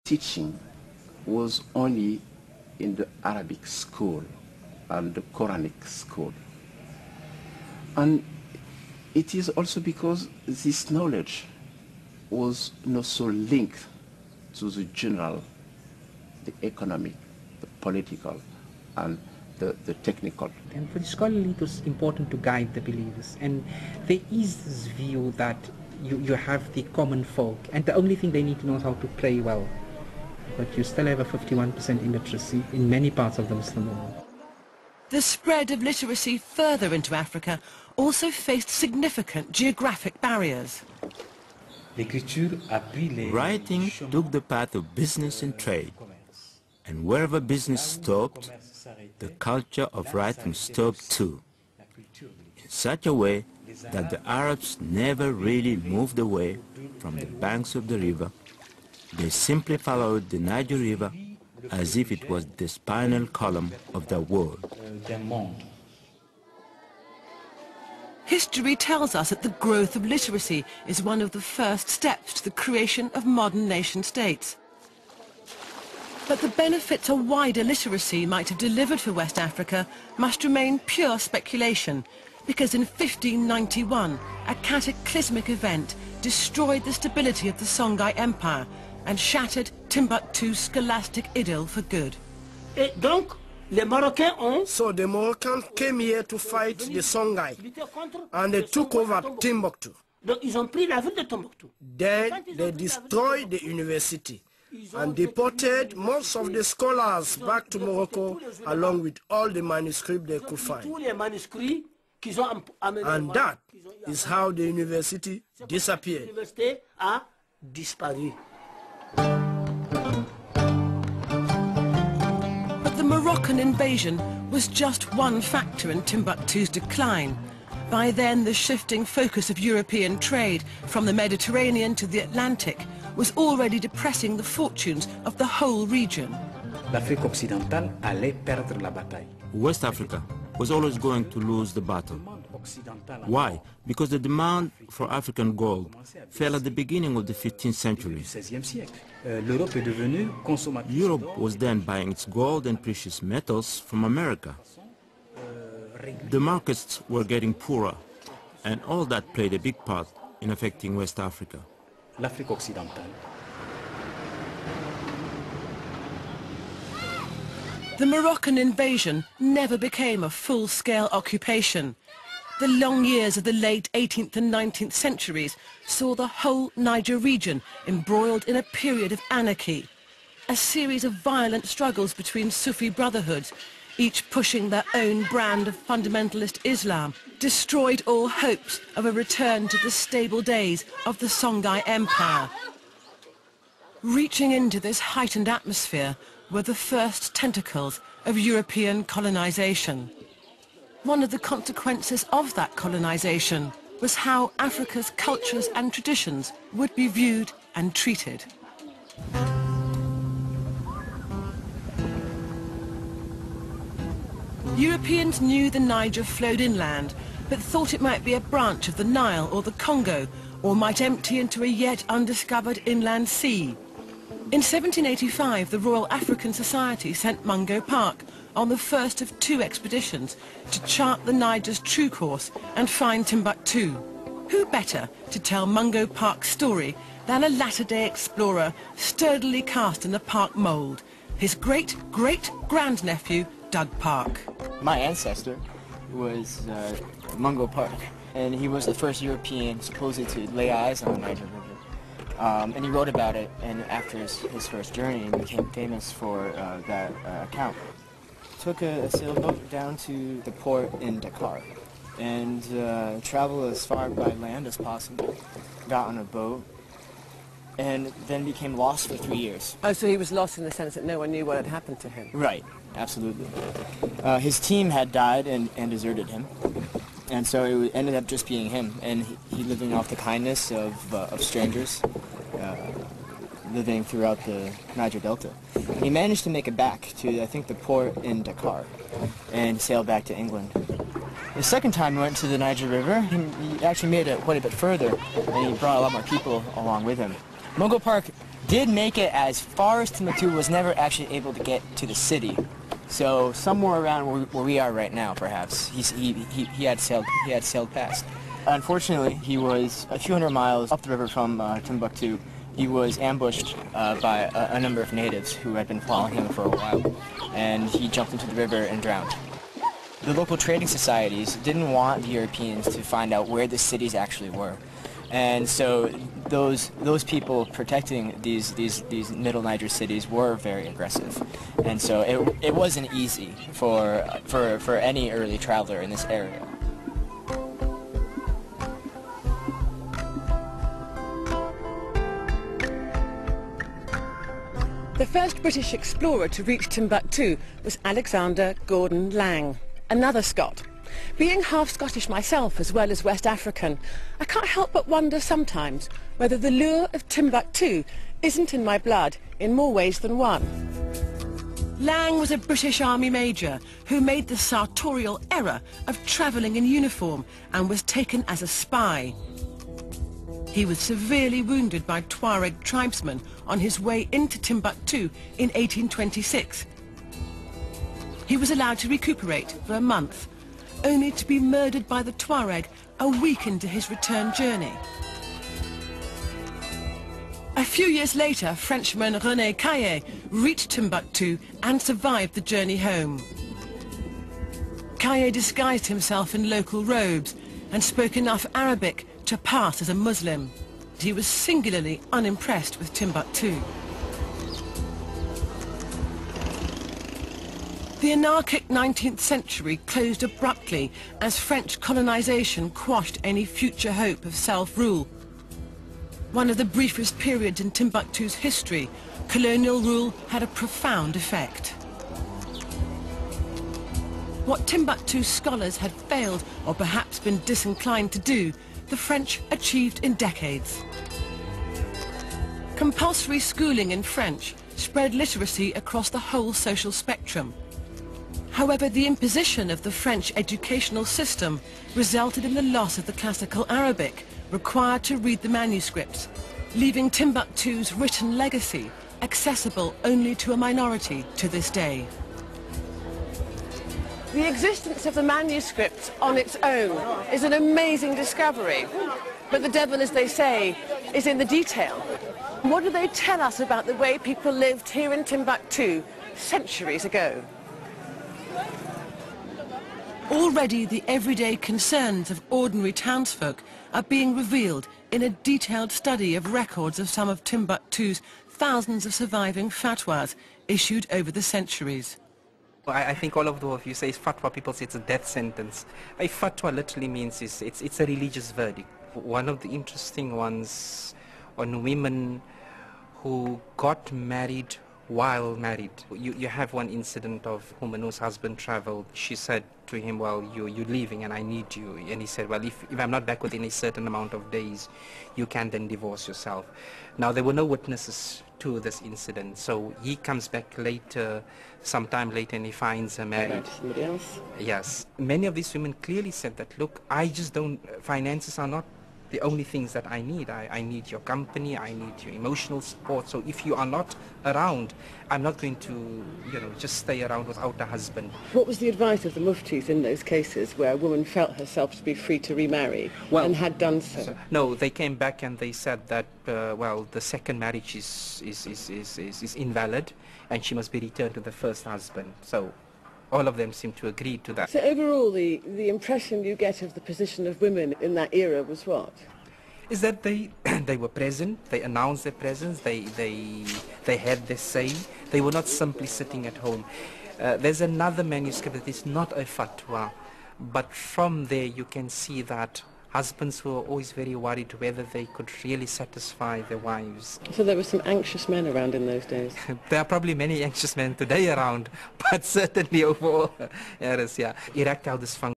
teaching was only in the Arabic school and the Quranic school. And it is also because this knowledge was not so linked to the general, the economic, the political, and the technical. And for the scholarly, it was important to guide the believers. And there is this view that you have the common folk, and the only thing they need to know is how to pray well. But you still have a 51% illiteracy in many parts of the Muslim world. The spread of literacy further into Africa also faced significant geographic barriers. Writing took the path of business and trade, and wherever business stopped, the culture of writing stopped too, in such a way that the Arabs never really moved away from the banks of the river. They simply followed the Niger River as if it was the spinal column of the world. History tells us that the growth of literacy is one of the first steps to the creation of modern nation-states. But the benefits a wider literacy might have delivered for West Africa must remain pure speculation, because in 1591 a cataclysmic event destroyed the stability of the Songhai Empire and shattered Timbuktu's scholastic idyll for good. So the Moroccans came here to fight the Songhai, and they took over Timbuktu. Then they destroyed the university and deported most of the scholars back to Morocco along with all the manuscripts they could find. And that is how the university disappeared. But the Moroccan invasion was just one factor in Timbuktu's decline. By then, the shifting focus of European trade from the Mediterranean to the Atlantic was already depressing the fortunes of the whole region. West Africa was always going to lose the battle. Why? Because the demand for African gold fell at the beginning of the 15th century. Europe was then buying its gold and precious metals from America. The markets were getting poorer, and all that played a big part in affecting West Africa. The Moroccan invasion never became a full-scale occupation. The long years of the late 18th and 19th centuries saw the whole Niger region embroiled in a period of anarchy, a series of violent struggles between Sufi brotherhoods, each pushing their own brand of fundamentalist Islam, destroyed all hopes of a return to the stable days of the Songhai Empire. Reaching into this heightened atmosphere were the first tentacles of European colonization. One of the consequences of that colonization was how Africa's cultures and traditions would be viewed and treated. Europeans knew the Niger flowed inland, but thought it might be a branch of the Nile or the Congo, or might empty into a yet undiscovered inland sea. In 1785, the Royal African Society sent Mungo Park on the first of two expeditions to chart the Niger's true course and find Timbuktu. Who better to tell Mungo Park's story than a latter-day explorer sturdily cast in the Park mould, his great-great-grandnephew, Doug Park. My ancestor was Mungo Park, and he was the first European supposedly to lay eyes on the Niger River. And he wrote about it, and after his first journey, and became famous for that account. Took a sailboat down to the port in Dakar, and traveled as far by land as possible, got on a boat, and then became lost for 3 years. Oh, so he was lost in the sense that no one knew what had happened to him? Right, absolutely. His team had died and deserted him, and so it ended up just being him, and he living off the kindness of strangers, living throughout the Niger Delta. He managed to make it back to, I think, the port in Dakar, and sailed back to England. The second time he went to the Niger River, he actually made it quite a bit further, and he brought a lot more people along with him. Mungo Park did make it as far as Timbuktu, was never actually able to get to the city. So somewhere around where we are right now, perhaps, he had sailed past. Unfortunately, he was a few hundred miles up the river from Timbuktu. He was ambushed by a number of natives who had been following him for a while, and he jumped into the river and drowned. The local trading societies didn't want the Europeans to find out where the cities actually were. And so those people protecting these Middle Niger cities were very aggressive. And so it wasn't easy for any early traveler in this area. The first British explorer to reach Timbuktu was Alexander Gordon Laing, another Scot. Being half Scottish myself as well as West African, I can't help but wonder sometimes whether the lure of Timbuktu isn't in my blood in more ways than one. Laing was a British Army major who made the sartorial error of travelling in uniform and was taken as a spy. He was severely wounded by Tuareg tribesmen on his way into Timbuktu in 1826. He was allowed to recuperate for a month, only to be murdered by the Tuareg a week into his return journey. A few years later, Frenchman René Caillet reached Timbuktu and survived the journey home. Caillet disguised himself in local robes and spoke enough Arabic to pass as a Muslim. He was singularly unimpressed with Timbuktu. The anarchic 19th century closed abruptly as French colonization quashed any future hope of self-rule. One of the briefest periods in Timbuktu's history, colonial rule had a profound effect. What Timbuktu scholars had failed or perhaps been disinclined to do, the French achieved in decades. Compulsory schooling in French spread literacy across the whole social spectrum. However, the imposition of the French educational system resulted in the loss of the classical Arabic required to read the manuscripts, leaving Timbuktu's written legacy accessible only to a minority to this day. The existence of the manuscripts on its own is an amazing discovery, but the devil, as they say, is in the detail. What do they tell us about the way people lived here in Timbuktu centuries ago? Already the everyday concerns of ordinary townsfolk are being revealed in a detailed study of records of some of Timbuktu's thousands of surviving fatwas issued over the centuries. I think all of you say fatwa, people say it's a death sentence. A fatwa literally means it's a religious verdict. One of the interesting ones on women who got married while married. You have one incident of a woman whose husband traveled. She said to him, well, you're leaving and I need you. And he said, well, if I'm not back within a certain amount of days, you can then divorce yourself. Now, there were no witnesses to this incident, so he comes back later, sometime later, and he finds her married. Somebody else? Yes. Many of these women clearly said that, look, I just don't, finances are not the only things that I need. I need your company, I need your emotional support. So if you are not around, I'm not going to, just stay around without a husband. What was the advice of the muftis in those cases where a woman felt herself to be free to remarry and had done so? No, they came back and they said that, well, the second marriage is invalid and she must be returned to the first husband. So all of them seem to agree to that. So overall, the impression you get of the position of women in that era was what? Is that they were present, they announced their presence, they had their say. They were not simply sitting at home. There's another manuscript that is not a fatwa, but from there you can see that husbands were always very worried whether they could really satisfy their wives. So there were some anxious men around in those days? There are probably many anxious men today around, but certainly overall, there is, yeah. Erectile dysfunction